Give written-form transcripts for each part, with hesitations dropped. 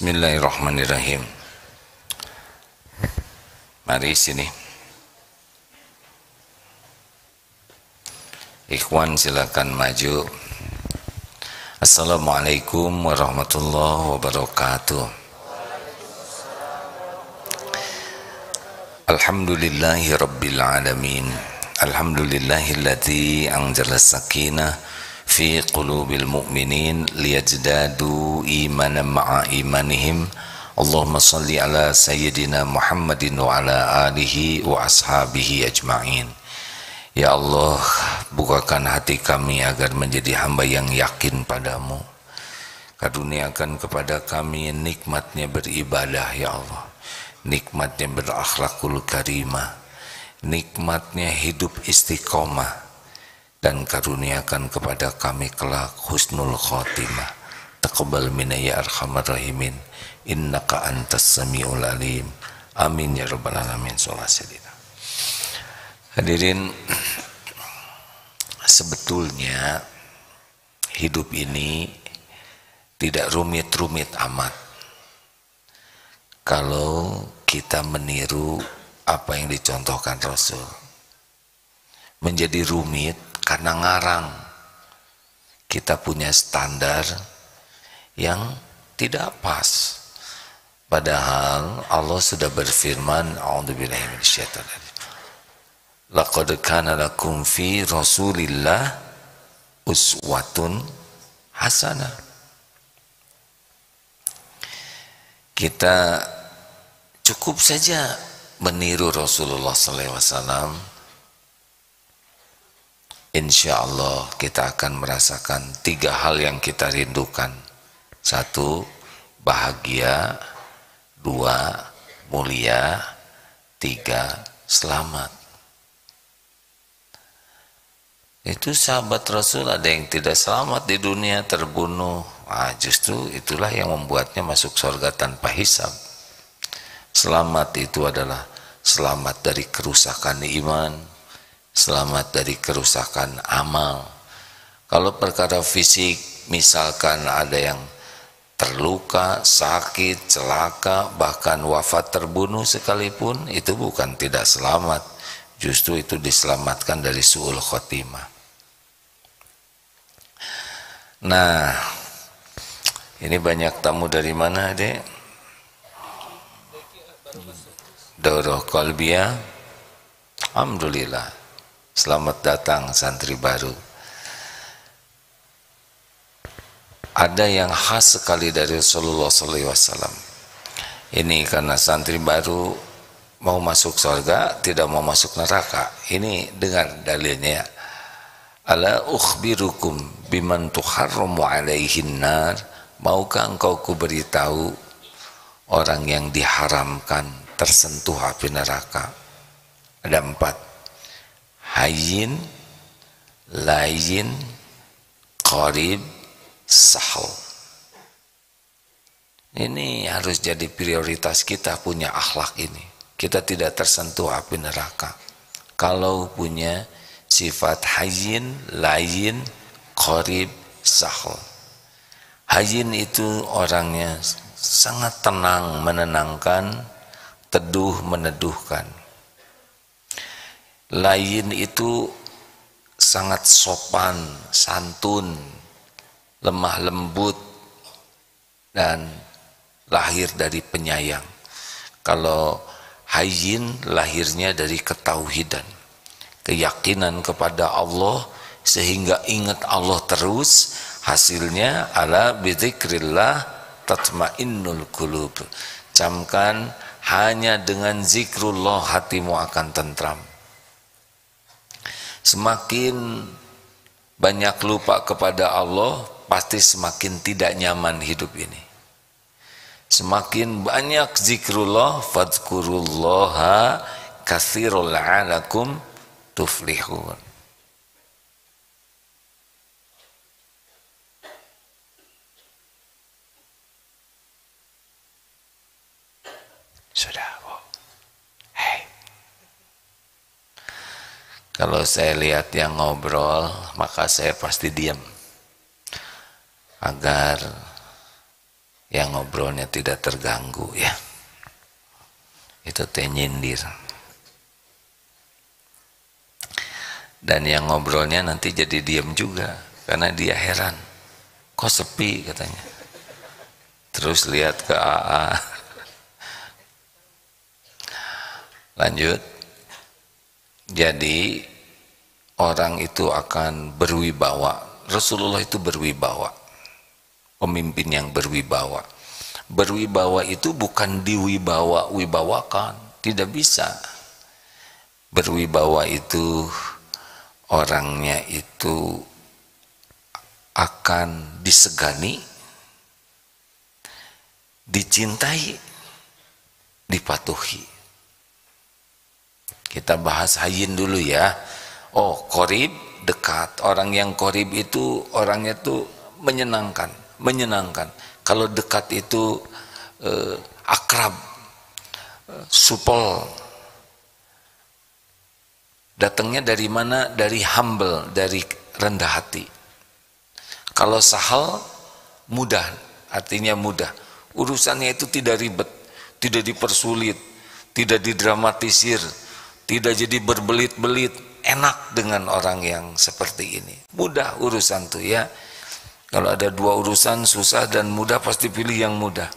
Bismillahirrahmanirrahim. Mari sini. Ikhwan silakan maju. Assalamualaikum warahmatullahi wabarakatuh. Alhamdulillahi rabbil alamin. Alhamdulillahilladzi anzala sakinah fi qulubil mu'minin liyazdadu imanan ma'a imanihim. Allahumma salli ala sayyidina Muhammadin wa ala alihi wa ashabihi ajma'in. Ya Allah, bukakan hati kami agar menjadi hamba yang yakin padamu. Karuniakan kepada kami nikmatnya beribadah ya Allah, nikmatnya berakhlakul karimah, nikmatnya hidup istiqomah, dan karuniakan kepada kami kelak husnul khotimah. Taqabbal minna ya arhamar rahimin, innaka antas samiul alim. Amin ya rabbal alamin. Sholawat. Hadirin, sebetulnya hidup ini tidak rumit-rumit amat kalau kita meniru apa yang dicontohkan Rasul. Menjadi rumit karena ngarang, kita punya standar yang tidak pas. Padahal Allah sudah berfirman, a'udzubillahi minasyaitonir rajim, laqad kana lakum fi Rasulillah uswatun hasanah. Kita cukup saja meniru Rasulullah SAW. Insya Allah kita akan merasakan 3 hal yang kita rindukan. 1, bahagia. 2, mulia. 3, selamat. Itu sahabat Rasul ada yang tidak selamat di dunia, terbunuh. Justru itulah yang membuatnya masuk surga tanpa hisab. Selamat itu adalah selamat dari kerusakan iman, selamat dari kerusakan amal. Kalau perkara fisik, misalkan ada yang terluka, sakit, celaka, bahkan wafat, terbunuh sekalipun, itu bukan tidak selamat. Justru itu diselamatkan dari su'ul khotimah. Nah, ini banyak tamu dari mana, Dek? Daurah Qalbiyah. Alhamdulillah. Selamat datang santri baru. Ada yang khas sekali dari Rasulullah SAW. Ini karena santri baru mau masuk surga, tidak mau masuk neraka. Ini dengar dalilnya. Ala ukhbirukum biman tuharramu alaihin nar. Maukah engkau kuberitahu orang yang diharamkan tersentuh api neraka? Ada 4. Hayyin, layyin, qarib, sahal. Ini harus jadi prioritas kita, punya akhlak ini. Kita tidak tersentuh api neraka kalau punya sifat hayyin, layyin, qarib, sahal. Hayyin itu orangnya sangat tenang, menenangkan, teduh, meneduhkan. Layyin itu sangat sopan, santun, lemah lembut, dan lahir dari penyayang. Kalau hayyin lahirnya dari ketauhidan, keyakinan kepada Allah, sehingga ingat Allah terus. Hasilnya ala bidzikrillah tatmainnul qulub. Camkan, hanya dengan zikrullah hatimu akan tentram. Semakin banyak lupa kepada Allah, pasti semakin tidak nyaman hidup ini. Semakin banyak zikrullah, fadzkurullaha katsirul la'alakum tuflihun. Sudah, Bu. Hei. Kalau saya lihat yang ngobrol, maka saya pasti diam. Agar yang ngobrolnya tidak terganggu ya. Itu teh nyindir. Dan yang ngobrolnya nanti jadi diam juga karena dia heran. Kok sepi katanya. Terus lihat ke AA. Lanjut. Jadi orang itu akan berwibawa. Rasulullah itu berwibawa. Pemimpin yang berwibawa. Berwibawa itu bukan diwibawa-wibawakan, tidak bisa. Berwibawa itu orangnya itu akan disegani, dicintai, dipatuhi. Kita bahas hayyin dulu ya. Oh, qorib, dekat. Orang yang qorib itu orangnya tuh menyenangkan. Kalau dekat itu akrab, supel. Datangnya dari mana? Dari humble, dari rendah hati. Kalau sahal, mudah, artinya mudah. Urusannya itu tidak ribet, tidak dipersulit, tidak didramatisir, tidak jadi berbelit-belit. Enak dengan orang yang seperti ini. Mudah urusan tuh ya. Kalau ada dua urusan susah dan mudah, pasti pilih yang mudah.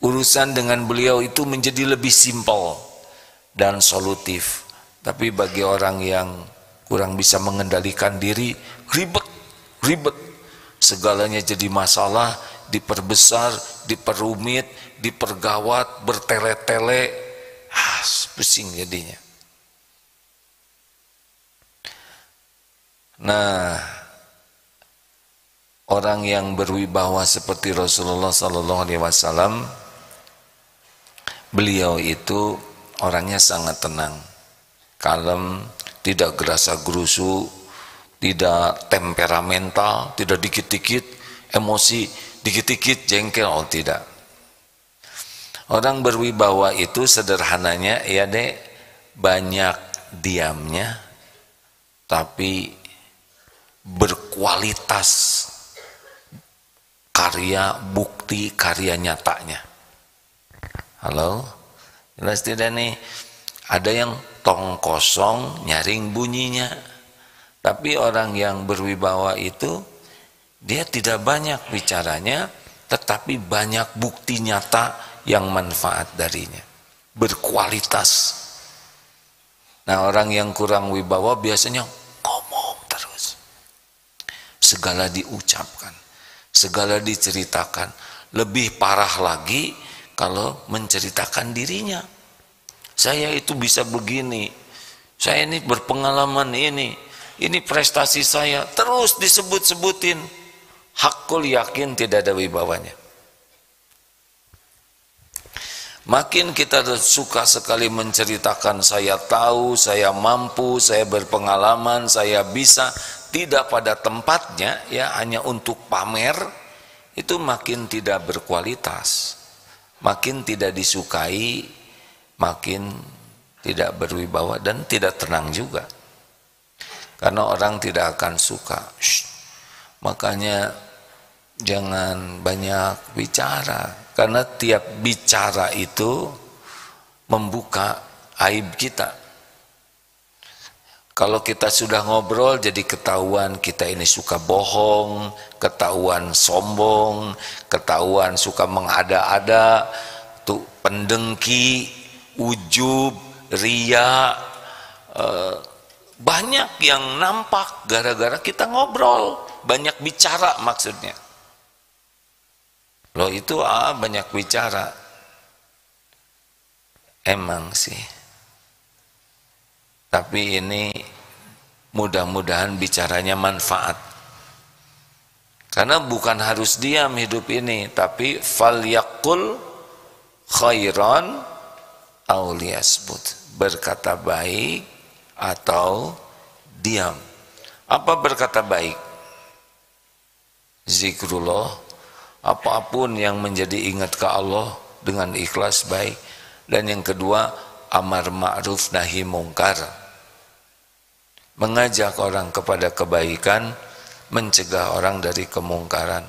Urusan dengan beliau itu menjadi lebih simpel dan solutif. Tapi bagi orang yang kurang bisa mengendalikan diri, ribet. Segalanya jadi masalah, diperbesar, diperumit, dipergawat, bertele-tele. Pusing jadinya. Nah, orang yang berwibawa seperti Rasulullah SAW, beliau itu orangnya sangat tenang, kalem, tidak gerasa gerusu, tidak temperamental, tidak dikit-dikit emosi, dikit-dikit jengkel, oh tidak. Orang berwibawa itu sederhananya ya dek, banyak diamnya, tapi berkualitas karya, bukti karya nyatanya. Halo, jelas tidak nih? Ada yang tong kosong nyaring bunyinya. Tapi orang yang berwibawa itu dia tidak banyak bicaranya, tetapi banyak bukti nyata yang manfaat darinya, berkualitas. Nah, orang yang kurang wibawa biasanya ngomong terus. Segala diucapkan, segala diceritakan. Lebih parah lagi kalau menceritakan dirinya. Saya itu bisa begini, saya ini berpengalaman ini prestasi saya, terus disebut-sebutin. Hakul yakin tidak ada wibawanya. Makin kita suka sekali menceritakan saya tahu, saya mampu, saya berpengalaman, saya bisa, tidak pada tempatnya ya, hanya untuk pamer, itu makin tidak berkualitas, makin tidak disukai, makin tidak berwibawa dan tidak tenang juga. Karena orang tidak akan suka. Makanya jangan banyak bicara, karena tiap bicara itu membuka aib kita. Kalau kita sudah ngobrol jadi ketahuan kita ini suka bohong, ketahuan sombong, ketahuan suka mengada-ada, tuh pendengki, ujub, ria, banyak yang nampak gara-gara kita ngobrol, banyak bicara maksudnya. Loh itu banyak bicara. Emang sih. Tapi ini mudah-mudahan bicaranya manfaat. Karena bukan harus diam hidup ini, tapi falyaqul khairan aw liyasbut. Berkata baik atau diam. Apa berkata baik? Zikrullah, apapun yang menjadi ingat ke Allah dengan ikhlas baik. Dan yang kedua, amar ma'ruf nahi mungkar, mengajak orang kepada kebaikan, mencegah orang dari kemungkaran.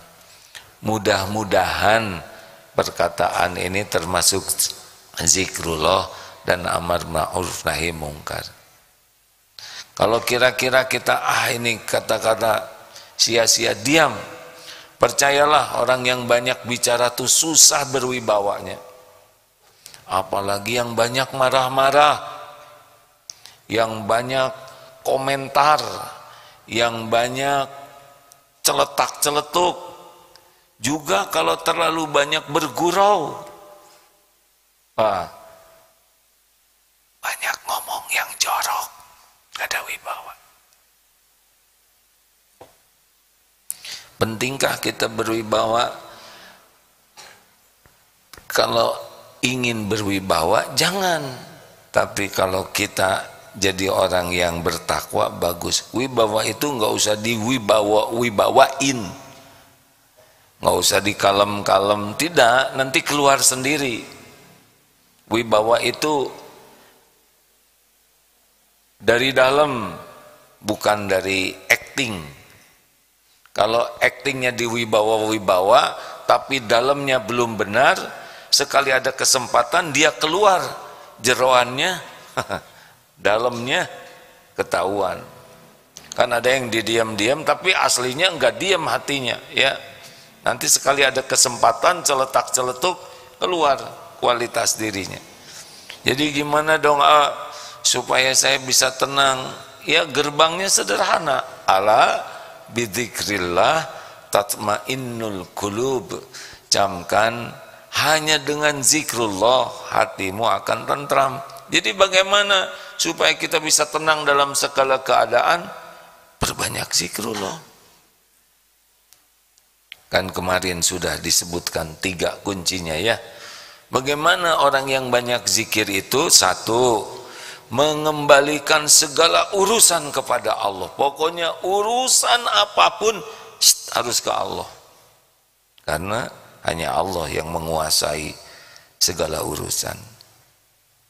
Mudah-mudahan perkataan ini termasuk zikrullah dan amar ma'ruf nahi mungkar. Kalau kira-kira kita ini kata-kata sia-sia, diam. Percayalah, orang yang banyak bicara tuh susah berwibawanya. Apalagi yang banyak marah-marah, yang banyak komentar, yang banyak celetak-celetuk. Juga kalau terlalu banyak bergurau, banyak ngomong yang jorok, gak ada wibawa. Pentingkah kita berwibawa? Kalau ingin berwibawa, jangan. Tapi kalau kita jadi orang yang bertakwa, bagus. Wibawa itu nggak usah diwibawain, nggak usah dikalem-kalem, tidak, nanti keluar sendiri. Wibawa itu dari dalam, bukan dari acting. Kalau actingnya diwibawa-wibawa tapi dalamnya belum benar, sekali ada kesempatan dia keluar jeroannya, dalamnya ketahuan. Kan ada yang didiam-diam tapi aslinya enggak diam hatinya, ya. Nanti sekali ada kesempatan celetak-celetuk, keluar kualitas dirinya. Jadi gimana dong supaya saya bisa tenang? Ya gerbangnya sederhana. Ala bidzikrillah tatmainnul qulub. Camkan, hanya dengan zikrullah hatimu akan tentram. Jadi bagaimana supaya kita bisa tenang dalam segala keadaan? Perbanyak zikrullah. Kan kemarin sudah disebutkan 3 kuncinya, ya. Bagaimana orang yang banyak zikir itu? 1, mengembalikan segala urusan kepada Allah. Pokoknya urusan apapun harus ke Allah. Karena hanya Allah yang menguasai segala urusan.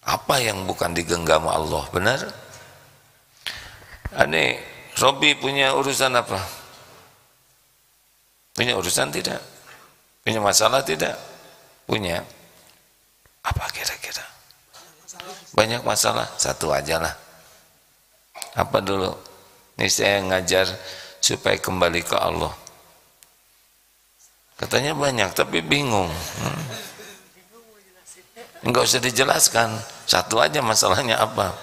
Apa yang bukan digenggam Allah, benar? Ini Robi punya urusan apa? Punya urusan tidak? Punya masalah tidak? Punya. Apa kira-kira? Banyak masalah? 1 aja lah. Apa dulu? Ini saya ngajar supaya kembali ke Allah. Katanya banyak tapi bingung. Enggak usah dijelaskan. 1 aja masalahnya apa?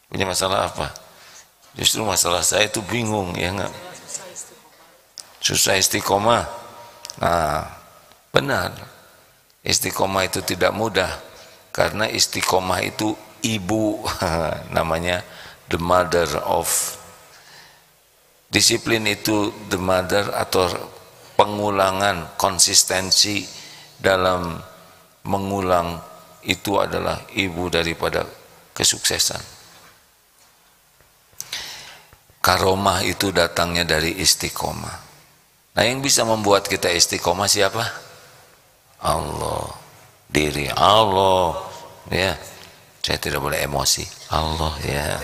Punya masalah apa? Justru masalah saya itu bingung, ya enggak? Susah istiqomah. Nah, benar. Istiqomah itu tidak mudah. Karena istiqomah itu ibu, namanya the mother of disiplin. Itu the mother atau pengulangan, konsistensi dalam mengulang itu adalah ibu daripada kesuksesan. Karomah itu datangnya dari istiqomah. Nah, yang bisa membuat kita istiqomah siapa? Allah. Diri Allah, ya. Saya tidak boleh emosi. Allah, ya.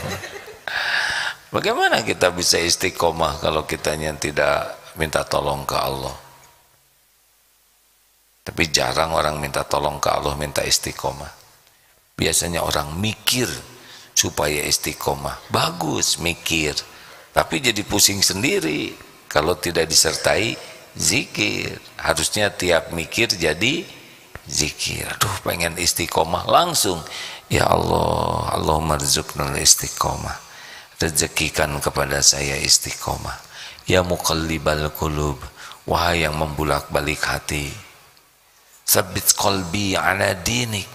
Bagaimana kita bisa istiqomah kalau kitanya tidak minta tolong ke Allah? Tapi jarang orang minta tolong ke Allah, minta istiqomah. Biasanya orang mikir supaya istiqomah. Bagus mikir, tapi jadi pusing sendiri kalau tidak disertai zikir. Harusnya tiap mikir jadi zikir. Aduh, pengen istiqomah, langsung ya Allah, Allahumma rzuqnal istiqomah, rezekikan kepada saya istiqomah. Ya muqallibal qulub, wahai yang membulak-balik hati, tsabbit qalbi ala dinik,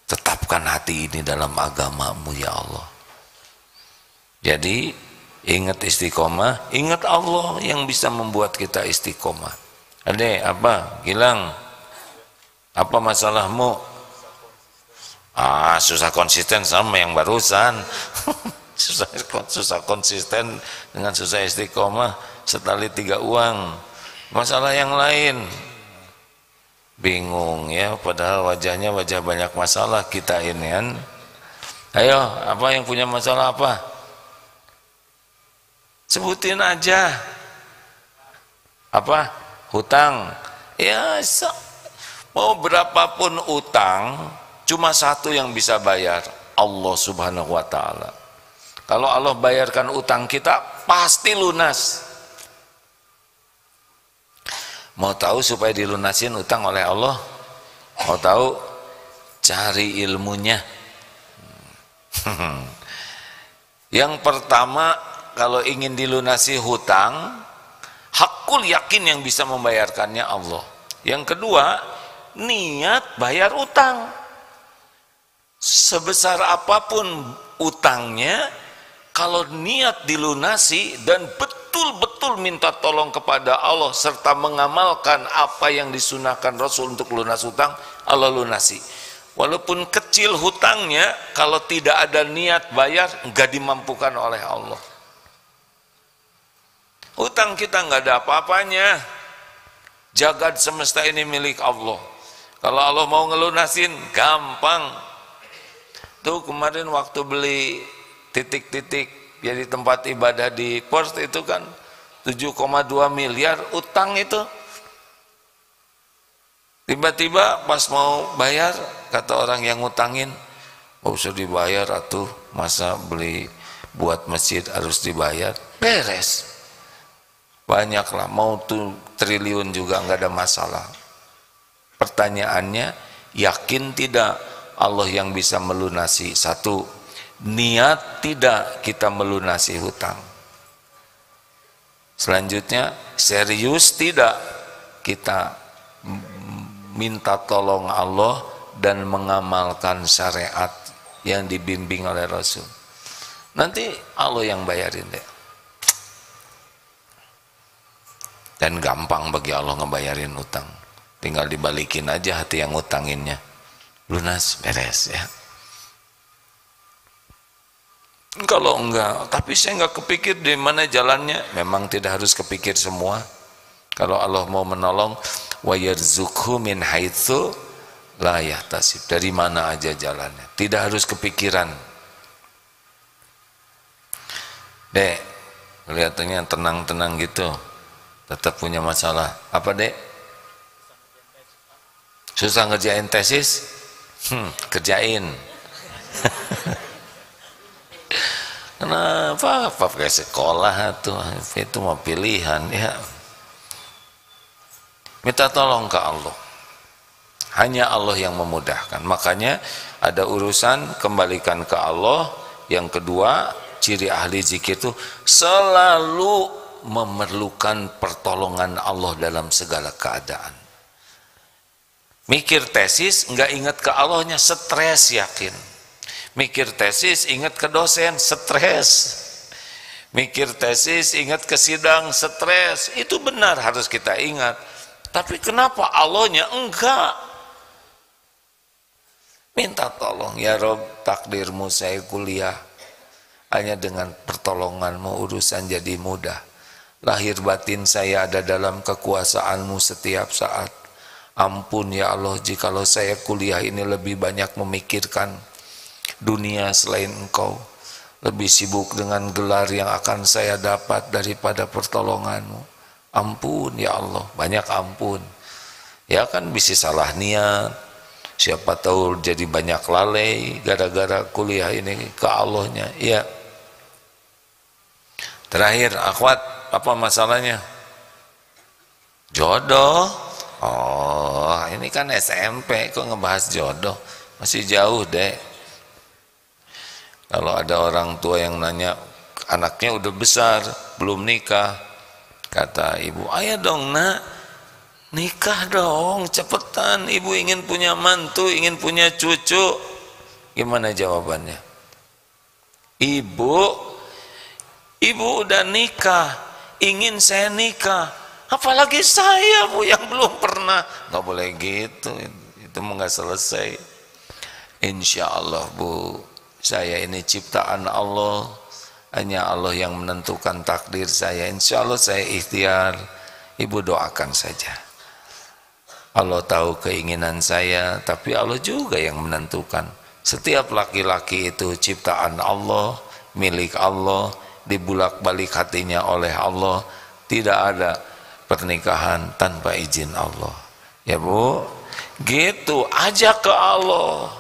tetapkan hati ini dalam agamamu ya Allah. Jadi ingat istiqomah, ingat Allah yang bisa membuat kita istiqomah. Ade, apa? Gilang, apa masalahmu? Susah konsisten sama yang barusan. susah konsisten dengan susah istiqomah, setali 3 uang. Masalah yang lain, bingung ya, padahal wajahnya wajah banyak masalah kita ini kan. Ayo, apa yang punya masalah apa? Sebutin aja. Apa? hutang. Ya, mau berapapun utang, cuma satu yang bisa bayar, Allah Subhanahu wa Ta'ala. Kalau Allah bayarkan utang kita, pasti lunas. Mau tahu supaya dilunasin utang oleh Allah? Mau tahu? Cari ilmunya. Yang pertama, kalau ingin dilunasi hutang, hakul yakin yang bisa membayarkannya Allah. Yang kedua, niat bayar utang. Sebesar apapun utangnya, kalau niat dilunasi dan betul-betul minta tolong kepada Allah serta mengamalkan apa yang disunahkan Rasul untuk lunas hutang, Allah lunasi. Walaupun kecil hutangnya, kalau tidak ada niat bayar, enggak dimampukan oleh Allah. Hutang kita enggak ada apa-apanya. Jagad semesta ini milik Allah. Kalau Allah mau ngelunasin, gampang. Tuh kemarin waktu beli titik-titik jadi tempat ibadah di Perth itu kan 7,2 miliar utang itu. Tiba-tiba pas mau bayar, kata orang yang ngutangin, "Gak usah dibayar atuh, masa beli buat masjid harus dibayar?" Beres. Banyaklah, mau tuh triliun juga nggak ada masalah. Pertanyaannya, yakin tidak Allah yang bisa melunasi? Satu, niat tidak kita melunasi hutang. Selanjutnya, serius tidak kita minta tolong Allah dan mengamalkan syariat yang dibimbing oleh Rasul. Nanti Allah yang bayarin deh. Dan gampang bagi Allah ngebayarin utang. Tinggal dibalikin aja hati yang ngutanginnya. Lunas, beres ya. Kalau enggak, tapi saya enggak kepikir di mana jalannya. Memang tidak harus kepikir semua. Kalau Allah mau menolong, wa yarzuqhu min haitsu la yahtasib. Dari mana aja jalannya. Tidak harus kepikiran. Dek, kelihatannya tenang-tenang gitu. Tetap punya masalah. Apa, Dek? Susah ngerjain tesis? Kerjain. Kenapa? Apa pakai sekolah tuh? Itu mau pilihan ya. Minta tolong ke Allah. Hanya Allah yang memudahkan. Makanya ada urusan kembalikan ke Allah. Yang kedua, ciri ahli zikir itu selalu memerlukan pertolongan Allah dalam segala keadaan. Mikir tesis enggak ingat ke Allahnya, stres yakin. Mikir tesis ingat ke dosen, stres. Mikir tesis ingat ke sidang, stres. Itu benar harus kita ingat. Tapi kenapa Allahnya enggak? Minta tolong, ya Rob, takdirmu saya kuliah. Hanya dengan pertolonganmu urusan jadi mudah. Lahir batin saya ada dalam kekuasaanmu setiap saat. Ampun ya Allah, jikalau saya kuliah ini lebih banyak memikirkan dunia selain Engkau, lebih sibuk dengan gelar yang akan saya dapat daripada pertolonganmu. Ampun ya Allah, banyak ampun. Ya kan bisa salah niat, siapa tahu jadi banyak lalai gara-gara kuliah ini ke Allahnya. Ya. Terakhir, akhwat, apa masalahnya? Jodoh. Oh, ini kan SMP kok ngebahas jodoh, masih jauh deh. Kalau ada orang tua yang nanya, anaknya udah besar belum nikah, kata ibu, ayo dong nak, nikah dong cepetan, ibu ingin punya mantu, ingin punya cucu. Gimana jawabannya? Ibu udah nikah, ingin saya nikah, apalagi saya Bu yang belum pernah. Nggak boleh gitu, itu nggak selesai. Insya Allah Bu, saya ini ciptaan Allah, hanya Allah yang menentukan takdir saya. Insya Allah saya ikhtiar, ibu doakan saja. Allah tahu keinginan saya, tapi Allah juga yang menentukan. Setiap laki-laki itu ciptaan Allah, milik Allah, dibulak-balik hatinya oleh Allah. Tidak ada pernikahan tanpa izin Allah. Ya Bu, gitu, ajak ke Allah.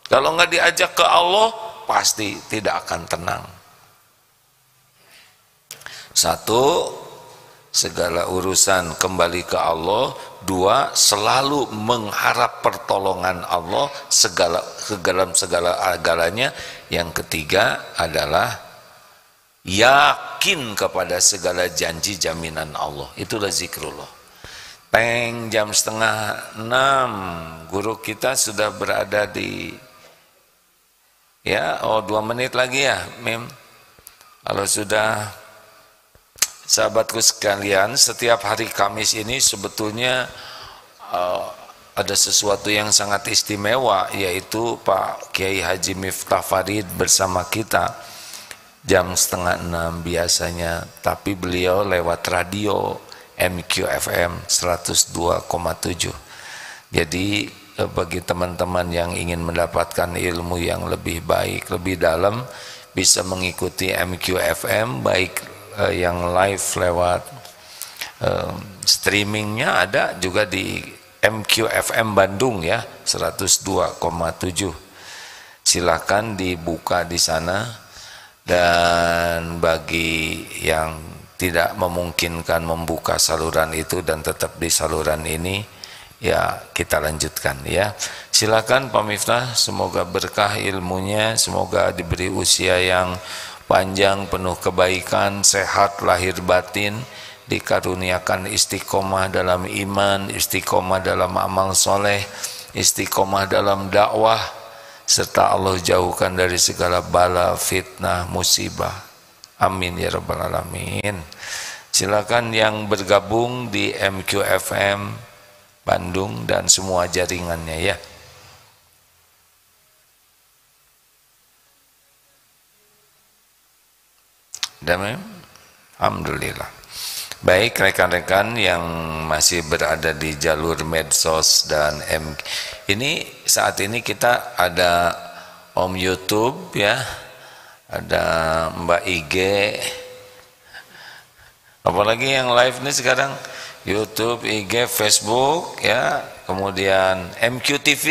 Kalau nggak diajak ke Allah, pasti tidak akan tenang. Satu, segala urusan kembali ke Allah. Dua, selalu mengharap pertolongan Allah dalam segala-galanya. Yang ketiga adalah yakin kepada segala janji jaminan Allah. Itulah zikrullah. Peng, jam 5:30 guru kita sudah berada di 2 menit lagi ya Mim. Kalau sudah, sahabatku sekalian, setiap hari Kamis ini sebetulnya ada sesuatu yang sangat istimewa, yaitu Pak Kiai Haji Miftah Farid bersama kita jam 5:30 biasanya, tapi beliau lewat radio MQFM 102,7. Jadi bagi teman-teman yang ingin mendapatkan ilmu yang lebih baik, lebih dalam, bisa mengikuti MQFM, baik yang live lewat streamingnya, ada juga di MQFM Bandung ya 102,7. Silakan dibuka di sana. Dan bagi yang tidak memungkinkan membuka saluran itu dan tetap di saluran ini, ya kita lanjutkan ya. Silakan Pak Miftah, semoga berkah ilmunya, semoga diberi usia yang panjang, penuh kebaikan, sehat lahir batin, dikaruniakan istiqomah dalam iman, istiqomah dalam amal soleh, istiqomah dalam dakwah, serta Allah jauhkan dari segala bala, fitnah, musibah. Amin ya rabbal alamin. Silakan yang bergabung di MQFM Bandung dan semua jaringannya ya. Damai. Alhamdulillah. Baik rekan-rekan yang masih berada di jalur medsos dan ini saat ini kita ada Om YouTube ya, ada Mbak IG, apalagi yang live ini sekarang YouTube, IG, Facebook ya, kemudian MQTV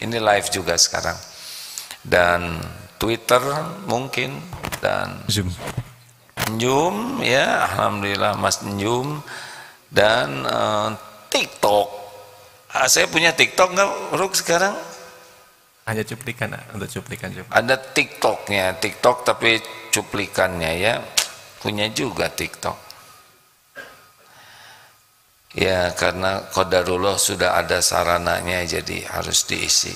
ini live juga sekarang, dan Twitter mungkin, dan Zoom ya, alhamdulillah Mas Zoom, dan TikTok. Saya punya TikTok nggak, Ruk, sekarang? Hanya cuplikan, untuk cuplikan. Ada TikToknya, TikTok tapi cuplikannya ya, punya juga TikTok. Ya karena qadarullah sudah ada sarananya, jadi harus diisi.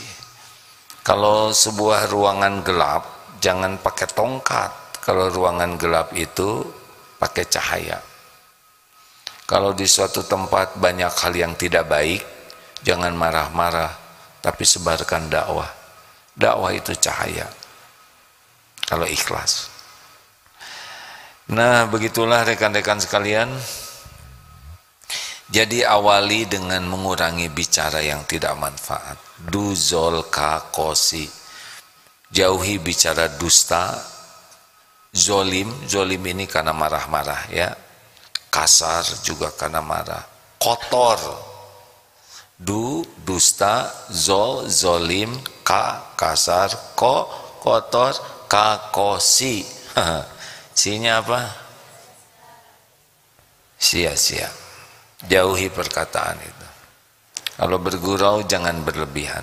Kalau sebuah ruangan gelap, jangan pakai tongkat. Kalau ruangan gelap itu pakai cahaya. Kalau di suatu tempat banyak hal yang tidak baik, jangan marah-marah, tapi sebarkan dakwah. Dakwah itu cahaya, kalau ikhlas. Nah begitulah rekan-rekan sekalian. Jadi awali dengan mengurangi bicara yang tidak manfaat. Duzol kakosi, jauhi bicara dusta. Zolim, zolim ini karena marah-marah ya. Kasar juga karena marah. Kotor, dusta, zolim, kasar, kotor, kakosi. Sinya apa? Sia-sia. Jauhi perkataan itu. Kalau bergurau jangan berlebihan.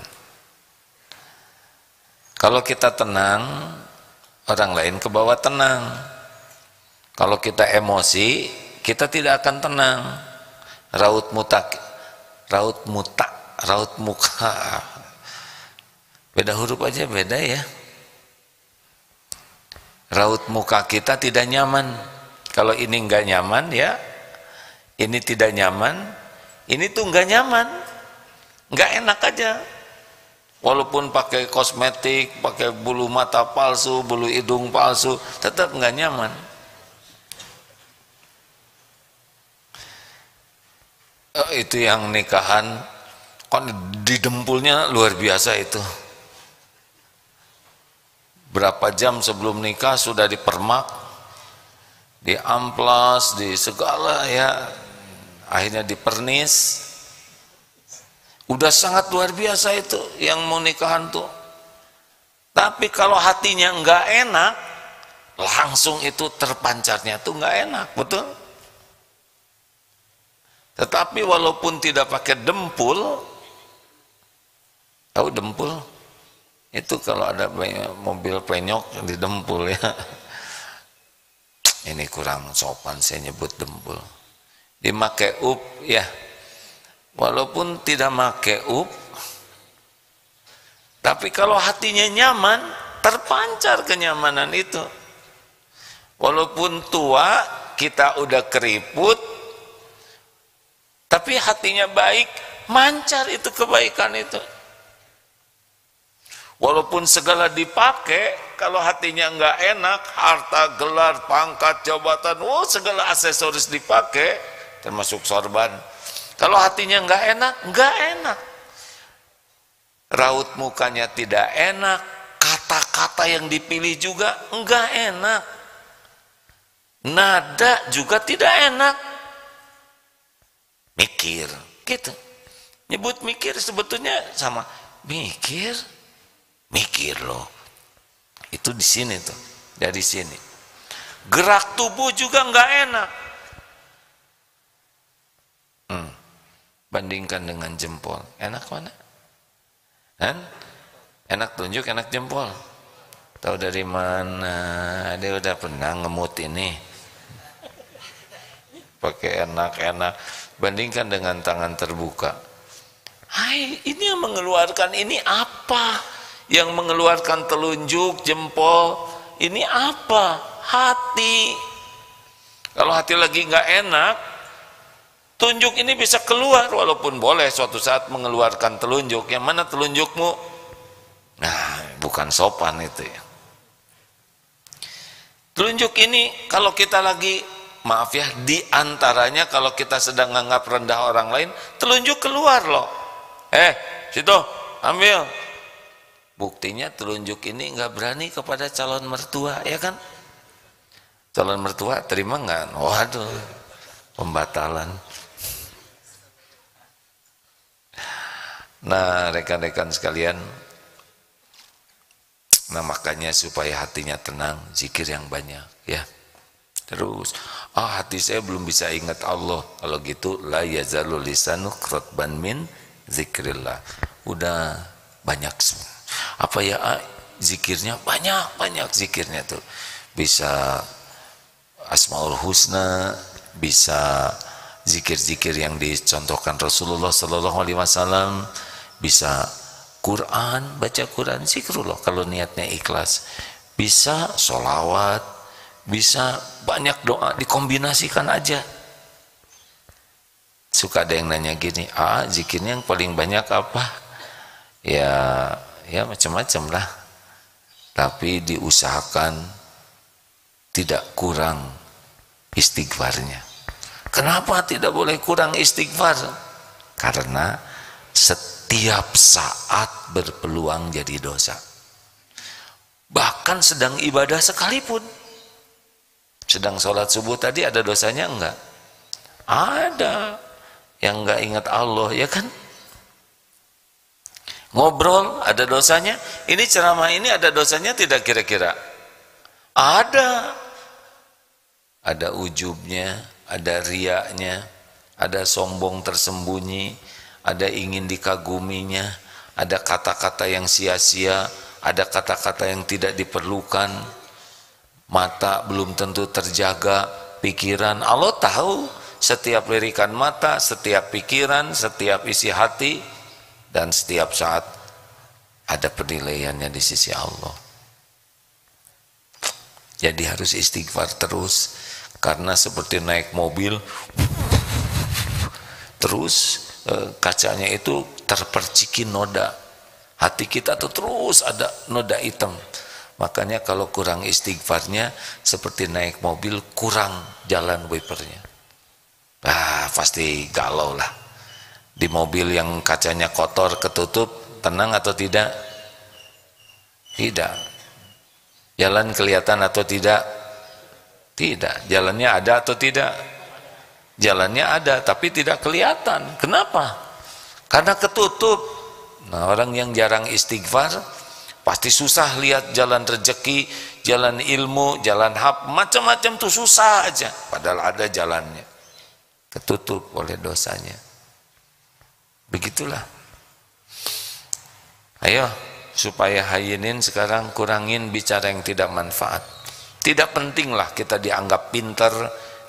Kalau kita tenang, orang lain ke bawah tenang. Kalau kita emosi, kita tidak akan tenang. Raut muka. Beda huruf aja beda ya. Raut muka kita tidak nyaman. Kalau ini enggak nyaman ya, ini tidak nyaman, ini tuh enggak nyaman. Enggak enak aja. Walaupun pakai kosmetik, pakai bulu mata palsu, bulu hidung palsu, tetap nggak nyaman. Itu yang nikahan, kan didempulnya luar biasa itu. Berapa jam sebelum nikah sudah dipermak, di amplas, di segala ya, akhirnya dipernis. Udah sangat luar biasa itu yang mau nikahan tuh. Tapi kalau hatinya nggak enak, langsung itu terpancarnya tuh nggak enak, betul? Tetapi walaupun tidak pakai dempul, tahu dempul? Itu kalau ada mobil penyok di dempul ya. Ini kurang sopan saya nyebut dempul. Dimakai up ya. Walaupun tidak pakai up, tapi kalau hatinya nyaman, terpancar kenyamanan itu. Walaupun tua, kita udah keriput, tapi hatinya baik, mancar itu kebaikan itu. Walaupun segala dipakai, kalau hatinya enggak enak, harta, gelar, pangkat, jabatan, segala aksesoris dipakai, termasuk sorban. Kalau hatinya enggak enak. Raut mukanya tidak enak, kata-kata yang dipilih juga enggak enak. Nada juga tidak enak. Mikir, gitu. Nyebut mikir sebetulnya sama mikir loh. Itu di sini tuh, dari sini. Gerak tubuh juga enggak enak. Bandingkan dengan jempol, enak mana? Enak tunjuk, enak jempol. Tahu dari mana? Dia udah pernah ngemut ini. Pakai enak-enak. Bandingkan dengan tangan terbuka. Hai, ini yang mengeluarkan ini apa? Yang mengeluarkan telunjuk, jempol, ini apa? Hati. Kalau hati lagi nggak enak, tunjuk ini bisa keluar, walaupun boleh suatu saat mengeluarkan telunjuk. Yang mana telunjukmu? Nah, bukan sopan itu ya. Telunjuk ini kalau kita lagi, maaf ya, diantaranya kalau kita sedang menganggap rendah orang lain, telunjuk keluar loh. Situ, ambil. Buktinya telunjuk ini nggak berani kepada calon mertua, ya kan? Calon mertua terima nggak? Waduh, pembatalan. Nah, rekan-rekan sekalian, nah makanya supaya hatinya tenang, zikir yang banyak, ya. Terus, hati saya belum bisa ingat Allah. Kalau gitu, la yazalu lisanu qratban min zikrillah. Udah banyak semua. Apa ya, zikirnya banyak zikirnya tuh. Bisa Asmaul Husna, bisa zikir-zikir yang dicontohkan Rasulullah Sallallahu Alaihi Wasallam, bisa Quran, baca Quran, zikrullah kalau niatnya ikhlas, bisa sholawat, bisa banyak doa, dikombinasikan aja. Suka ada yang nanya gini, zikirnya yang paling banyak apa? Ya macam-macam lah, tapi diusahakan tidak kurang istighfarnya. Kenapa tidak boleh kurang istighfar? Karena setiap saat berpeluang jadi dosa. Bahkan sedang ibadah sekalipun. Sedang sholat subuh tadi ada dosanya enggak? Ada. Yang enggak ingat Allah, ya kan? Ngobrol ada dosanya. Ini ceramah ini ada dosanya tidak kira-kira? Ada. Ada ujubnya, ada riaknya, ada sombong tersembunyi, ada ingin dikaguminya, ada kata-kata yang sia-sia, ada kata-kata yang tidak diperlukan. Mata belum tentu terjaga, pikiran Allah tahu setiap lirikan mata, setiap pikiran, setiap isi hati, dan setiap saat ada penilaiannya di sisi Allah. Jadi harus istighfar terus, karena seperti naik mobil terus kacanya itu terperciki noda, hati kita tuh terus ada noda hitam. Makanya kalau kurang istighfarnya seperti naik mobil kurang jalan wipernya, pasti galau lah. Di mobil yang kacanya kotor ketutup, tenang atau tidak? Tidak. Jalan kelihatan atau tidak? Tidak. Jalannya ada atau tidak? Jalannya ada tapi tidak kelihatan. Kenapa? Karena ketutup. Nah, orang yang jarang istighfar pasti susah lihat jalan rezeki, jalan ilmu, jalan hak, macam-macam tuh susah aja. Padahal ada jalannya. Ketutup oleh dosanya. Begitulah. Ayo, supaya hayinin sekarang kurangin bicara yang tidak manfaat. Tidak pentinglah kita dianggap pinter,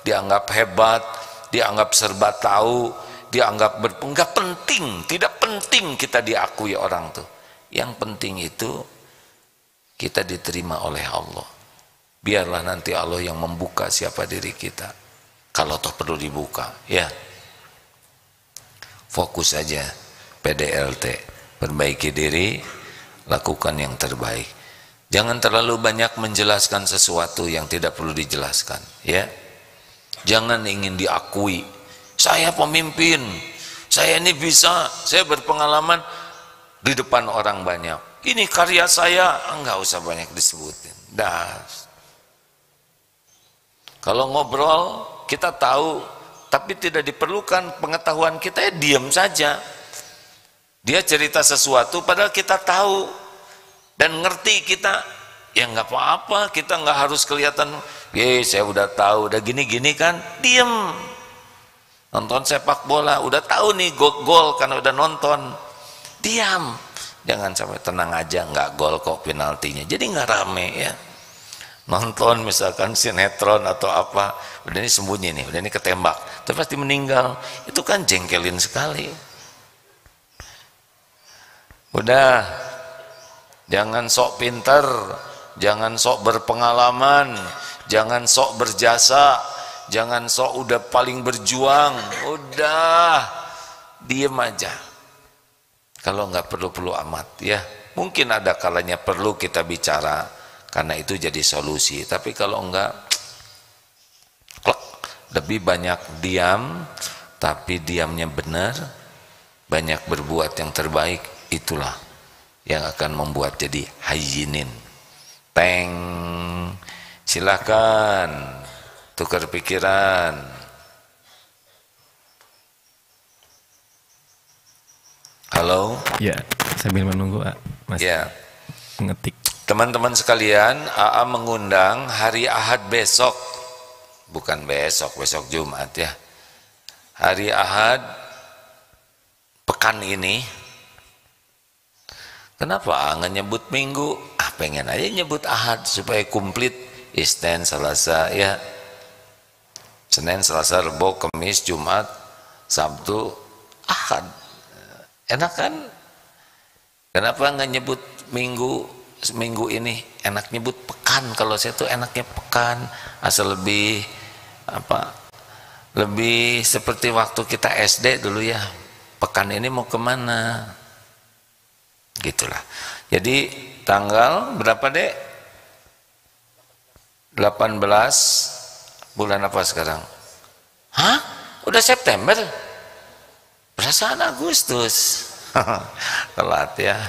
dianggap hebat, dianggap serba tahu, dianggap enggak penting, tidak penting kita diakui orang tuh. Yang penting itu kita diterima oleh Allah. Biarlah nanti Allah yang membuka siapa diri kita. Kalau toh perlu dibuka, ya. Fokus saja PDLT, perbaiki diri, lakukan yang terbaik. Jangan terlalu banyak menjelaskan sesuatu yang tidak perlu dijelaskan, ya. Jangan ingin diakui. Saya pemimpin, saya ini bisa, saya berpengalaman di depan orang banyak. Ini karya saya, enggak usah banyak disebutin. Dah. Kalau ngobrol kita tahu, tapi tidak diperlukan pengetahuan kita, ya diam saja. Dia cerita sesuatu padahal kita tahu dan ngerti kita, ya nggak apa-apa, kita nggak harus kelihatan, saya udah tahu, udah gini-gini kan, diam. Nonton sepak bola, udah tahu nih gol karena udah nonton, diam. Jangan sampai tenang aja, nggak gol kok penaltinya, jadi nggak rame ya. Nonton misalkan sinetron atau apa, udah ini sembunyi nih, udah ini ketembak, terus pasti meninggal, itu kan jengkelin sekali. Udah, jangan sok pinter, jangan sok berpengalaman, jangan sok berjasa, jangan sok udah paling berjuang, udah diem aja. Kalau nggak perlu-perlu amat ya, mungkin ada kalanya perlu kita bicara karena itu jadi solusi, tapi kalau enggak, lebih banyak diam tapi diamnya benar, banyak berbuat yang terbaik, itulah yang akan membuat jadi hayinin. Teng, silakan tukar pikiran. Halo? Ya, sambil menunggu Mas. Ya. Mengetik. Teman-teman sekalian, AA mengundang hari Ahad besok. Bukan besok, besok Jumat ya. Hari Ahad pekan ini. Kenapa nggak nyebut minggu? Pengen aja nyebut Ahad supaya komplit. Isnin, Selasa ya. Senin, Selasa, Rabu, Kamis, Jumat, Sabtu, Ahad. Enak kan? Kenapa nggak nyebut minggu? Seminggu ini enak nyebut pekan. Kalau saya tuh enaknya pekan, asal lebih lebih seperti waktu kita SD dulu ya. Pekan ini mau kemana? Gitulah. Jadi tanggal berapa dek? 18 bulan apa sekarang? Hah? Udah September? Perasaan Agustus. Telat ya.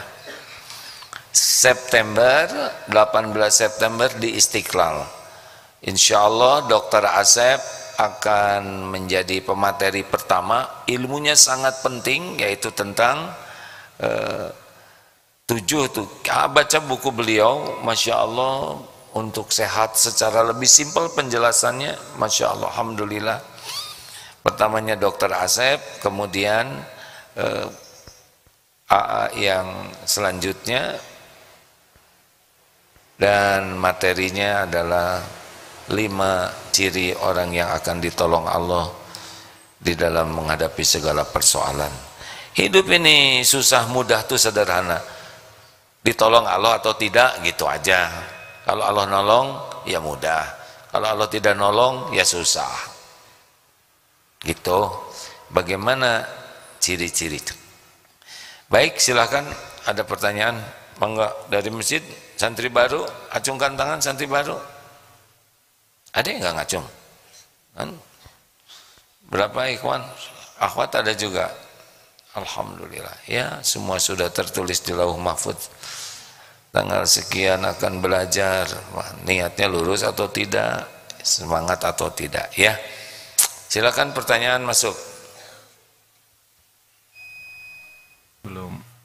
September, 18 September di Istiqlal. Insya Allah Dr. Asep akan menjadi pemateri pertama. Ilmunya sangat penting, yaitu tentang 7 tuh. Baca buku beliau, Masya Allah, untuk sehat secara lebih simpel penjelasannya, Masya Allah, Alhamdulillah. Pertamanya Dr. Asep, kemudian AA yang selanjutnya, dan materinya adalah 5 ciri orang yang akan ditolong Allah di dalam menghadapi segala persoalan. Hidup ini susah mudah tuh sederhana, ditolong Allah atau tidak gitu aja. Kalau Allah nolong ya mudah, kalau Allah tidak nolong ya susah gitu. Bagaimana ciri-ciri itu? Baik, silakan ada pertanyaan, monggo dari masjid. Santri baru, acungkan tangan santri baru. Ada yang nggak ngacung? Kan? Berapa ikhwan? Akhwat ada juga. Alhamdulillah. Ya, semua sudah tertulis di Lauh Mahfuz. Tanggal sekian akan belajar. Wah, niatnya lurus atau tidak? Semangat atau tidak? Ya. Silakan pertanyaan masuk.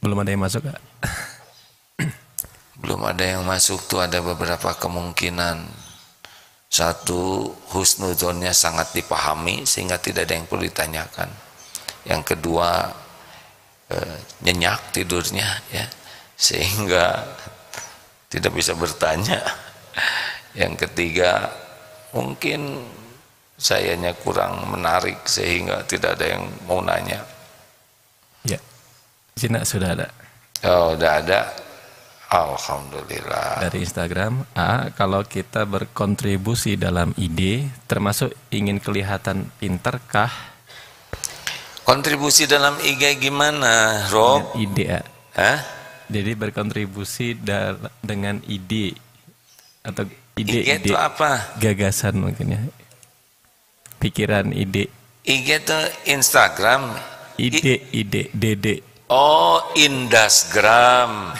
Belum ada yang masuk, Kak. Belum ada yang masuk tuh, ada beberapa kemungkinan. Satu, husnuzonnya sangat dipahami sehingga tidak ada yang perlu ditanyakan. Yang kedua, nyenyak tidurnya ya, sehingga tidak bisa bertanya. Yang ketiga, mungkin sayanya kurang menarik sehingga tidak ada yang mau nanya. Ya, Cina sudah ada. Oh, udah ada. Alhamdulillah. Dari Instagram, kalau kita berkontribusi dalam ide, termasuk ingin kelihatan pintarkah? Kontribusi dalam IG gimana, Rob? Ide, Hah? Jadi berkontribusi dengan ide atau IG itu apa? gagasan mungkin ya, pikiran, ide. IG itu Instagram. Dede. Oh, Indasgram.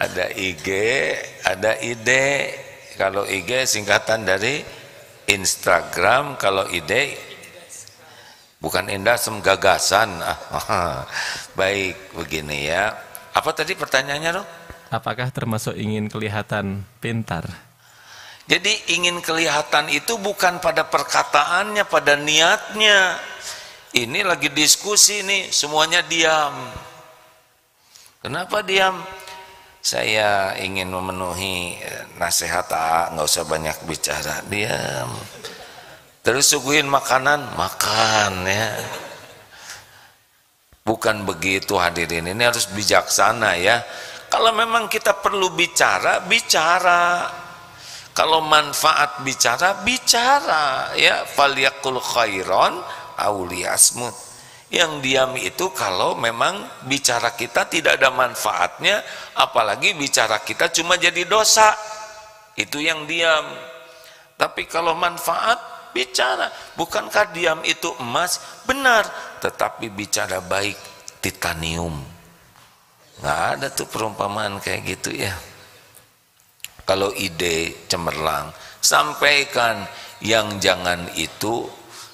Ada IG, ada ide. Kalau IG singkatan dari Instagram, kalau ide bukan Indasem, gagasan. Baik, begini ya. Apa tadi pertanyaannya, Rob? Apakah termasuk ingin kelihatan pintar? Jadi ingin kelihatan itu bukan pada perkataannya, pada niatnya. Ini lagi diskusi nih, semuanya diam. Kenapa diam? Saya ingin memenuhi nasihat nggak usah banyak bicara, diam. Terus suguhin makanan, makan ya. Bukan begitu hadirin, ini harus bijaksana ya. Kalau memang kita perlu bicara, bicara. Kalau manfaat bicara, bicara ya. Falyaqul khairon aw liyasmut. Yang diam itu kalau memang bicara kita tidak ada manfaatnya, apalagi bicara kita cuma jadi dosa, itu yang diam. Tapi kalau manfaat, bicara. Bukankah diam itu emas? Benar, tetapi bicara baik, titanium. Nggak ada tuh perumpamaan kayak gitu ya. Kalau ide cemerlang, sampaikan. Yang jangan itu,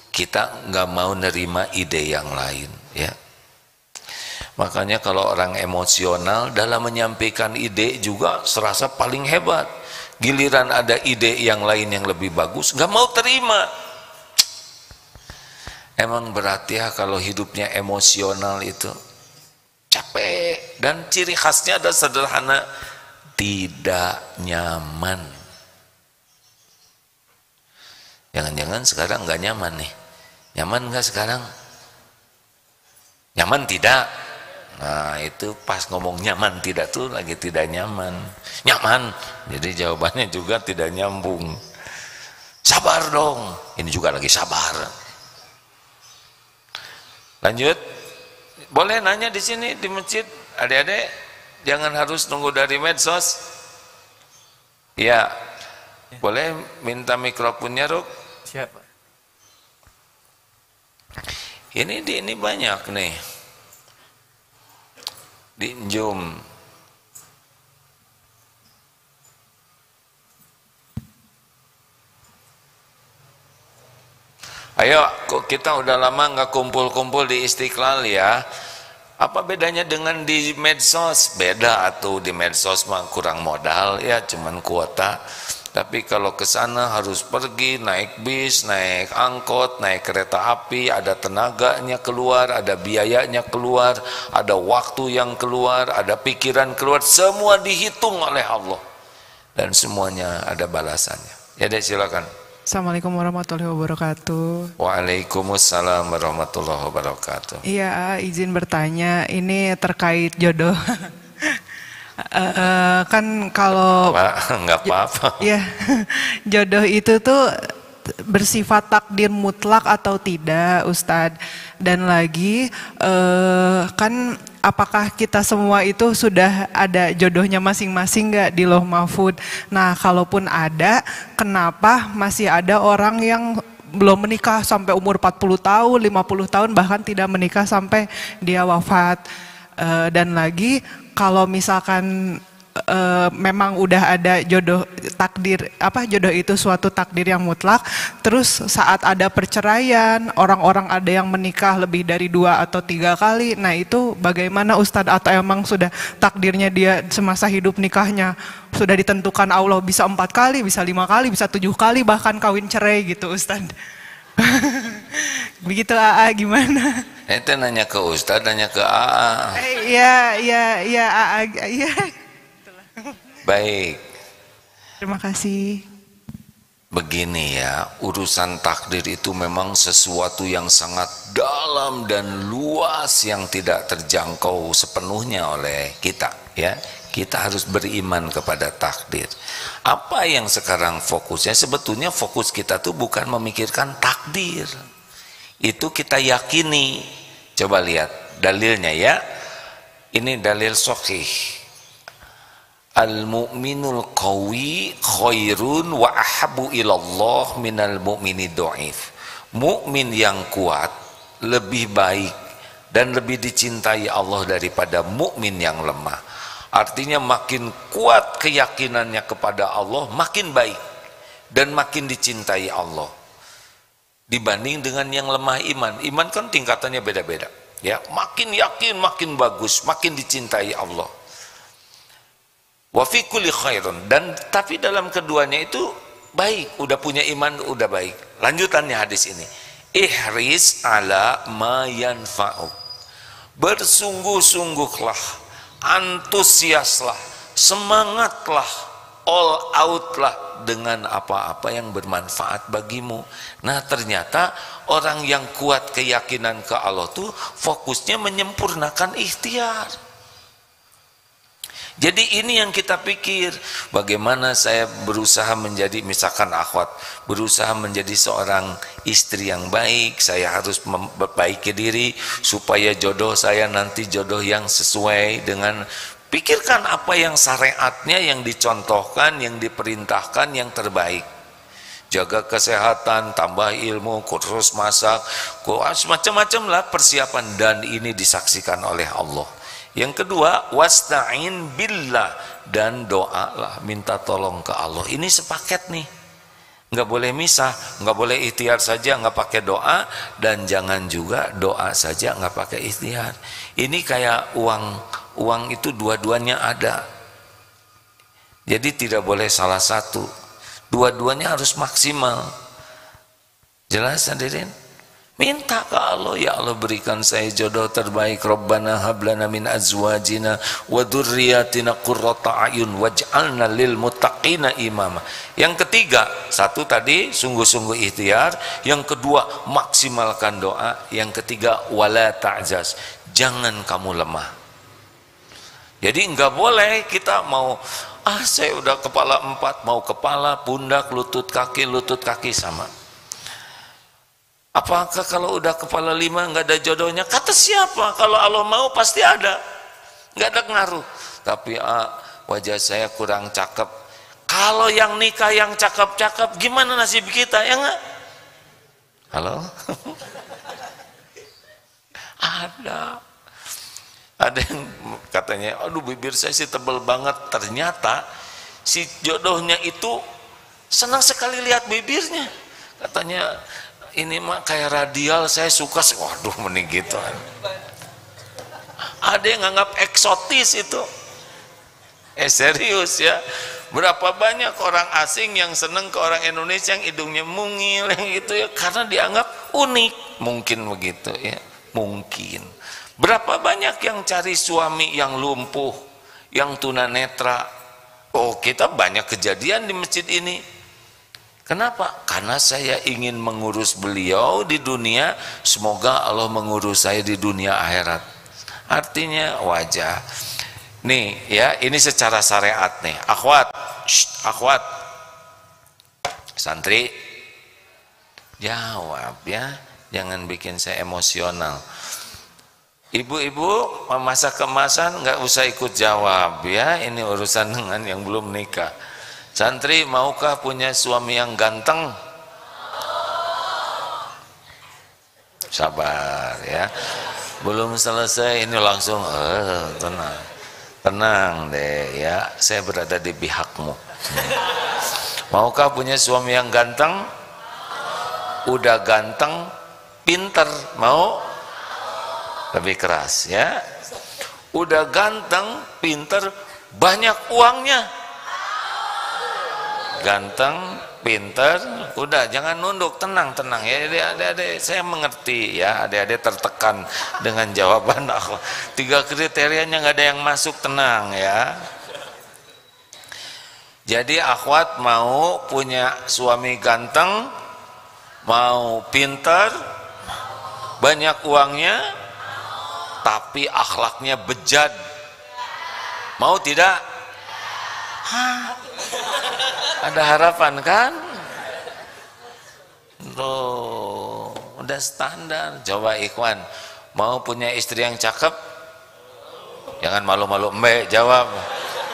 kita nggak mau nerima ide yang lain ya. Makanya kalau orang emosional dalam menyampaikan ide juga serasa paling hebat. Giliran ada ide yang lain yang lebih bagus, nggak mau terima. Emang berat ya kalau hidupnya emosional itu, capek. Dan ciri khasnya ada sederhana, tidak nyaman. Jangan-jangan sekarang nggak nyaman nih. Nyaman nggak sekarang? Nyaman tidak? Nah itu pas ngomong nyaman tidak tuh lagi tidak nyaman. Nyaman, jadi jawabannya juga tidak nyambung. Sabar dong, ini juga lagi sabar. Lanjut, boleh nanya di sini di masjid, adik-adik, jangan harus nunggu dari medsos. Ya, boleh minta mikrofonnya, Ruk? Siapa? Ini banyak nih. Di Njum. Ayo, kok kita udah lama nggak kumpul-kumpul di Istiqlal ya? Apa bedanya dengan di medsos? Beda atau di medsos mah kurang modal ya, cuman kuota. Tapi kalau ke sana harus pergi naik bis, naik angkot, naik kereta api, ada tenaganya keluar, ada biayanya keluar, ada waktu yang keluar, ada pikiran keluar, semua dihitung oleh Allah. Dan semuanya ada balasannya. Ya deh, silakan. Assalamualaikum warahmatullahi wabarakatuh. Waalaikumsalam warahmatullahi wabarakatuh. Iya, izin bertanya, ini terkait jodoh. Kan kalau nggak apa-apa. ya jodoh itu tuh bersifat takdir mutlak atau tidak, Ustadz? Dan lagi kan apakah kita semua itu sudah ada jodohnya masing-masing nggak di Lauh Mahfud? Nah, kalaupun ada, kenapa masih ada orang yang belum menikah sampai umur 40 tahun, 50 tahun, bahkan tidak menikah sampai dia wafat? Dan lagi kalau misalkan memang udah ada jodoh takdir jodoh itu suatu takdir yang mutlak, terus saat ada perceraian orang-orang ada yang menikah lebih dari 2 atau 3 kali, nah itu bagaimana Ustadz? Atau emang sudah takdirnya dia semasa hidup nikahnya sudah ditentukan Allah, bisa 4 kali, bisa 5 kali, bisa 7 kali bahkan kawin cerai gitu Ustadz? Begitu AA, gimana? Ente nanya ke Ustadz, nanya ke AA. Iya AA, iya. Baik. Terima kasih. Begini ya, urusan takdir itu memang sesuatu yang sangat dalam dan luas yang tidak terjangkau sepenuhnya oleh kita ya. Kita harus beriman kepada takdir. Apa yang sekarang fokusnya, sebetulnya fokus kita tuh bukan memikirkan takdir. Itu kita yakini. Coba lihat dalilnya ya. Ini dalil sahih. Al-mu'minul qawi khairun wa ahabu ilallah minal mu'mini do'if. Mukmin yang kuat lebih baik dan lebih dicintai Allah daripada mukmin yang lemah. Artinya makin kuat keyakinannya kepada Allah, makin baik dan makin dicintai Allah dibanding dengan yang lemah iman. Iman kan tingkatannya beda-beda ya, makin yakin makin bagus, makin dicintai Allah. Wa fi kulli khairun, dan tapi dalam keduanya itu baik, udah punya iman udah baik. Lanjutannya hadis ini, ihris ala ma yanfa'uk, bersungguh-sungguhlah, antusiaslah, semangatlah, all outlah dengan apa-apa yang bermanfaat bagimu. Nah ternyata orang yang kuat keyakinan ke Allah tuh fokusnya menyempurnakan ikhtiar. Jadi ini yang kita pikir, bagaimana saya berusaha menjadi, misalkan akhwat berusaha menjadi seorang istri yang baik, saya harus memperbaiki diri supaya jodoh saya nanti jodoh yang sesuai dengan, pikirkan apa yang syariatnya, yang dicontohkan, yang diperintahkan, yang terbaik. Jaga kesehatan, tambah ilmu, kursus masak, macam-macam lah persiapan, dan ini disaksikan oleh Allah. Yang kedua, wasta'in billah, dan doalah, minta tolong ke Allah. Ini sepaket nih, nggak boleh misah, nggak boleh ikhtiar saja nggak pakai doa, dan jangan juga doa saja nggak pakai ikhtiar. Ini kayak uang itu dua-duanya ada, jadi tidak boleh salah satu, dua-duanya harus maksimal. Jelas hadirin? Minta ke Allah, ya Allah berikan saya jodoh terbaik, Rabbana hablana min azwajina wa dzurriyyatina qurrata a'yun waj'alna lil muttaqina imama. Yang ketiga, satu tadi sungguh-sungguh ikhtiar, yang kedua maksimalkan doa, yang ketiga wala ta'jaz, jangan kamu lemah. Jadi enggak boleh kita mau saya udah kepala 4, mau kepala, pundak, lutut kaki sama. Apakah kalau udah kepala 5 nggak ada jodohnya? Kata siapa? Kalau Allah mau pasti ada, nggak ada ngaruh. Tapi wajah saya kurang cakep. Kalau yang nikah yang cakep-cakep, gimana nasib kita? Ya nggak? Halo? Ada yang katanya, aduh bibir saya sih tebel banget. Ternyata si jodohnya itu senang sekali lihat bibirnya. Katanya, ini mah kayak radial, saya suka. Waduh, mending gitu. Ada yang nganggap eksotis itu. Serius ya. Berapa banyak orang asing yang seneng ke orang Indonesia yang hidungnya mungil, yang gitu ya, karena dianggap unik. Mungkin begitu ya, mungkin. Berapa banyak yang cari suami yang lumpuh, yang tunanetra. Oh, kita banyak kejadian di masjid ini. Kenapa? Karena saya ingin mengurus beliau di dunia, semoga Allah mengurus saya di dunia akhirat. Artinya wajah. Nih ya, ini secara syariat nih. Akhwat, akhwat, santri, jawab ya, jangan bikin saya emosional. Ibu-ibu memasak kemasan nggak usah ikut jawab ya, ini urusan dengan yang belum nikah. Santri, maukah punya suami yang ganteng? Sabar ya, belum selesai ini langsung tenang. Tenang deh ya, saya berada di pihakmu. Maukah punya suami yang ganteng? Udah ganteng, pinter, mau? Lebih keras ya. Udah ganteng, pinter, banyak uangnya. Ganteng, pinter, udah jangan nunduk, tenang ya adik-adik, saya mengerti ya, adik-adik tertekan dengan jawaban aku. 3 kriterianya nggak ada yang masuk, tenang ya. Jadi akhwat mau punya suami ganteng, mau pinter, banyak uangnya, tapi akhlaknya bejat, mau tidak? Hah? Ada harapan kan? Tuh, udah standar. Coba ikhwan, mau punya istri yang cakep? Jangan malu-malu, mbak jawab.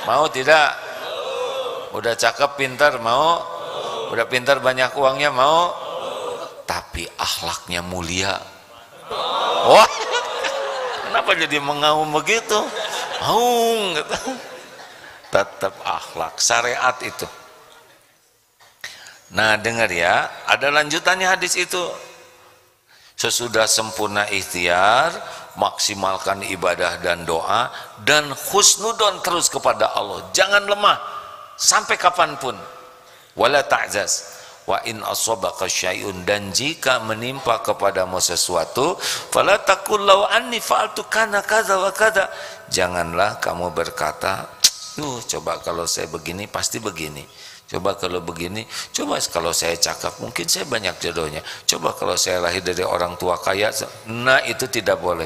Mau tidak? Udah cakep, pintar, mau? Udah pintar, banyak uangnya, mau? Tapi akhlaknya mulia. Wah, kenapa jadi mengaum begitu? Aung gitu. Tetap akhlak, syariat itu. Nah dengar ya, ada lanjutannya hadis itu. Sesudah sempurna ikhtiar, maksimalkan ibadah dan doa, dan husnudon terus kepada Allah. Jangan lemah sampai kapanpun. Wala ta'zaz. Wa in asabaka syai'un, dan jika menimpa kepadamu sesuatu, fala taqul law anni fa'altu kana kadza wa kadza. Janganlah kamu berkata, coba kalau saya begini pasti begini. Coba kalau begini, coba kalau saya cakap mungkin saya banyak jodohnya. Coba kalau saya lahir dari orang tua kaya, nah itu tidak boleh.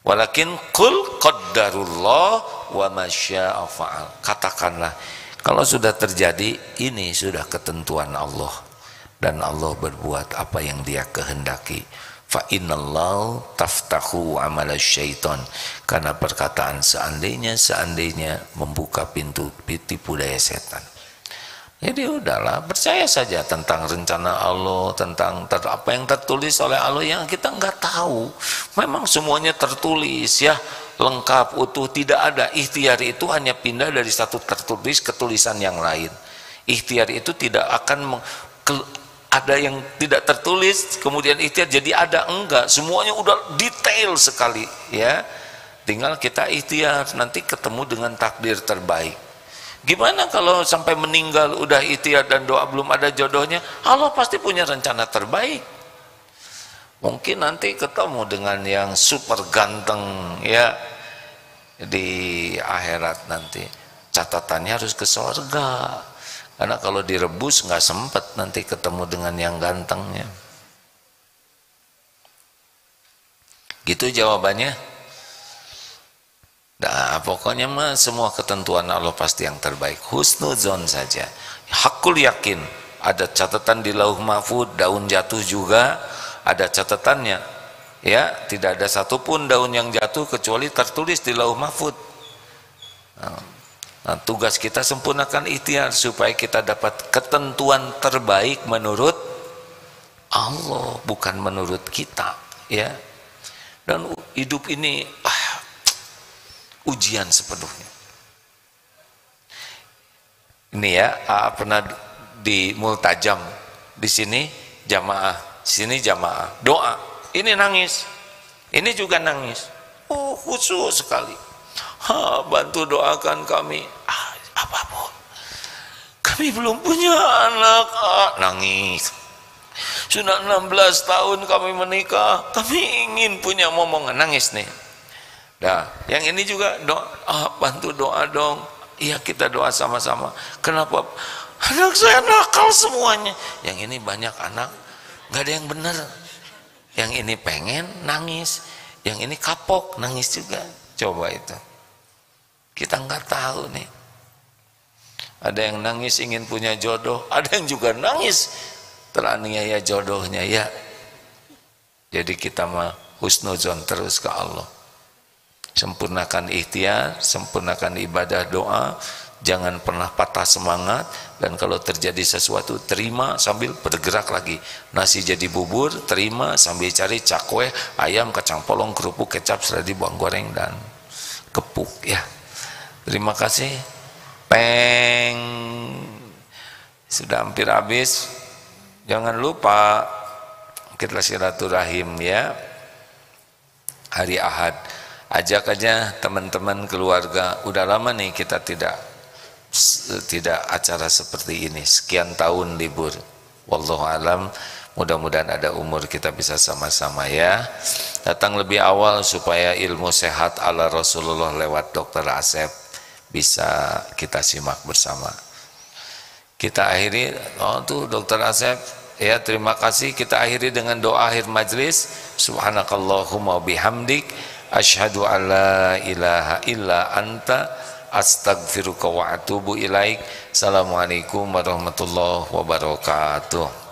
Walakin qul qaddarullah wa ma syaa fa'al. Katakanlah kalau sudah terjadi, ini sudah ketentuan Allah dan Allah berbuat apa yang Dia kehendaki. Fa innallahu taftahu amala syaitan, karena perkataan seandainya membuka pintu tipu daya setan. Jadi udahlah, percaya saja tentang rencana Allah, tentang apa yang tertulis oleh Allah yang kita nggak tahu. Memang semuanya tertulis ya, lengkap, utuh, tidak ada. Ikhtiar itu hanya pindah dari satu tertulis ke tulisan yang lain. Ikhtiar itu tidak akan ada yang tidak tertulis kemudian ikhtiar jadi ada, enggak. Semuanya udah detail sekali ya. Tinggal kita ikhtiar, nanti ketemu dengan takdir terbaik. Gimana kalau sampai meninggal udah ikhtiar dan doa belum ada jodohnya? Allah pasti punya rencana terbaik. Mungkin nanti ketemu dengan yang super ganteng ya di akhirat nanti. Catatannya harus ke surga. Karena kalau direbus nggak sempet nanti ketemu dengan yang gantengnya. Gitu jawabannya. Nah, pokoknya mah semua ketentuan Allah pasti yang terbaik. Husnuzon saja. Hakul yakin. Ada catatan di lauh mahfud, daun jatuh juga ada catatannya. Ya, tidak ada satupun daun yang jatuh kecuali tertulis di lauh mahfud. Nah, tugas kita sempurnakan ikhtiar supaya kita dapat ketentuan terbaik menurut Allah, bukan menurut kita. Ya. Dan hidup ini ujian sepenuhnya. Ini ya, pernah di Multajam, di sini jamaah, sini jamaah, doa. Ini nangis, ini juga nangis. Oh, khusyuk sekali. Bantu doakan kami. Apapun. Kami belum punya anak. Nangis. Sudah 16 tahun kami menikah, kami ingin punya momongan. Nangis nih. Nah, yang ini juga doa, bantu doa dong. Iya, kita doa sama-sama. Kenapa? Anak saya nakal semuanya. Yang ini banyak anak, nggak ada yang benar. Yang ini pengen nangis, yang ini kapok nangis juga. Coba itu. Kita nggak tahu nih. Ada yang nangis ingin punya jodoh, ada yang juga nangis teraniaya jodohnya ya. Jadi kita mah husnuzon terus ke Allah. Sempurnakan ikhtiar, sempurnakan ibadah doa, jangan pernah patah semangat, dan kalau terjadi sesuatu terima sambil bergerak lagi. Nasi jadi bubur, terima sambil cari cakwe, ayam, kacang polong, kerupuk, kecap, seradi, bawang goreng, dan kepuk ya. Terima kasih. Peng. Sudah hampir habis. Jangan lupa kita silaturahim ya. Hari Ahad. Ajak aja teman-teman keluarga. Udah lama nih kita tidak acara seperti ini. Sekian tahun libur. Wallahu alam. Mudah-mudahan ada umur kita bisa sama-sama ya. Datang lebih awal supaya ilmu sehat ala Rasulullah lewat Dr. Asep bisa kita simak bersama. Kita akhiri, tuh Dr. Asep ya, terima kasih. Kita akhiri dengan doa akhir majlis. Subhanakallahumma bihamdik asyhadu an la ilaha illa anta astaghfiruka wa atubu ilaik. Assalamualaikum warahmatullahi wabarakatuh.